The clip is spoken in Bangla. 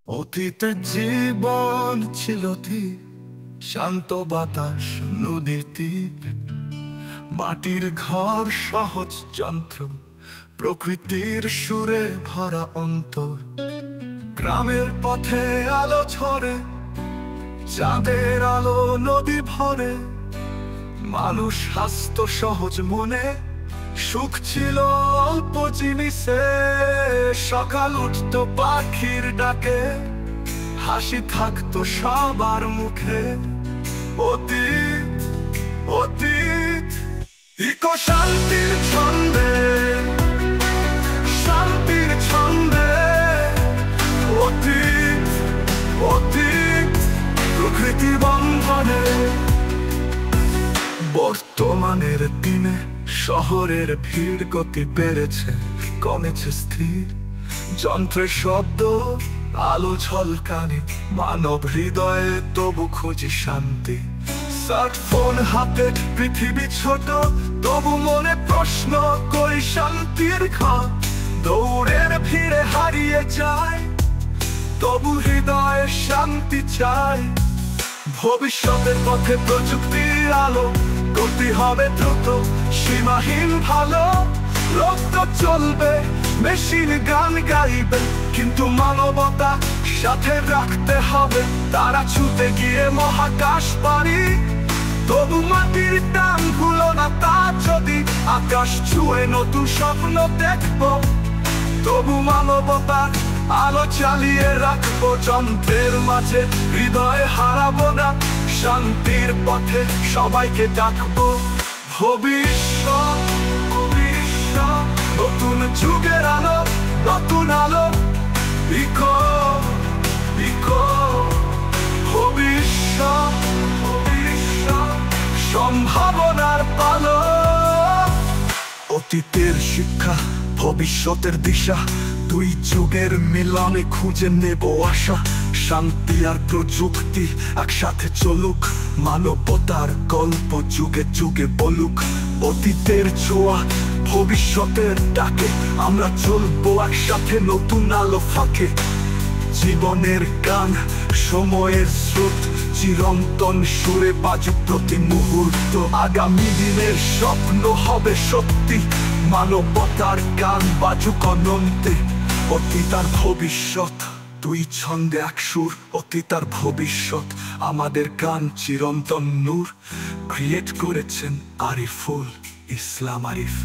অতীতে জীবন ছিল ধীর, শান্ত বাতাস নদীর তীর, মাটির ঘর সহজ যন্ত্র, প্রকৃতির সুরে ভরা অন্তর। গ্রামের পথে আলো ঝরে, চাঁদের আলো নদী ভরে, মানুষ হাসত সহজ মনে, সুখ ছিল অল্প জিনিসে। সকাল উঠত পাখির ডাকে, হাসি থাকতো সবার মুখে। অতীত অতীত ইকো শান্তির ছন্দে, শান্তির ছন্দে। অতীত অতীত প্রকৃতি বন্ধনে। বর্তমানের দিনে শহরের ভিড় গতি বেড়েছে, কমেছে স্থির যন্ত্রের শব্দ, আলো ঝলকানি, মানব হৃদয়ে তবু খুঁজি শান্তি। স্মার্টফোন হাতে, পৃথিবী ছোট, তবু মনে প্রশ্ন করি শান্তির ঘর। দৌড়ের ভিড়ে হারিয়ে যায়, তবু হৃদয়ে শান্তি চাই। ভবিষ্যতের পথে প্রযুক্তির আলো, গতি হবে দ্রুত, সীমাহীন ভালো। রক্ত চলবে, মেশিন গান গাইবে, কিন্তু মানবতা সাথে রাখতে হবে। তারা ছুটে গিয়ে মহাকাশ পারি, তবু মাটির টান ভুলো না। তা যদি আকাশ ছুঁয়ে নতুন স্বপ্ন দেখবো, তবু মানবতার আলো চালিয়ে রাখবো। যন্ত্রের মাঝে হৃদয় হারাবো না, শান্তির পথে সবাইকে ডাকবো। ভবিষ্যৎ ভবিষ্যৎ নতুন যুগের আলো, নতুন আলো। ইকো ইকো ভবিষ্যৎ ভবিষ্যৎ সম্ভাবনার পালো। অতীতের শিক্ষা, ভবিষ্যতের দিশা, দুই যুগের মিলনে খুঁজে নেব আশা। শান্তি আর প্রযুক্তি একসাথে চলুক, মানবতার গল্প যুগে যুগে বলুক। অতীতের ছোঁয়া, ভবিষ্যতের ডাকে, আমরা চলবো একসাথে নতুন আলো ফাঁকে। জীবনের গান, সময়ের স্রোত, চিরন্তন সুরে বাজুক প্রতি মুহূর্ত। আগামী দিনের স্বপ্ন হবে সত্যি, মানবতার গান বাজুক অনন্তে। অতীত আর ভবিষ্যৎ দুই ছন্দে এক সুর, অতীত আর ভবিষ্যৎ আমাদের গান চিরন্তন নূর। ক্রিয়েট করেছেন আরিফুল ইসলাম আরিফ।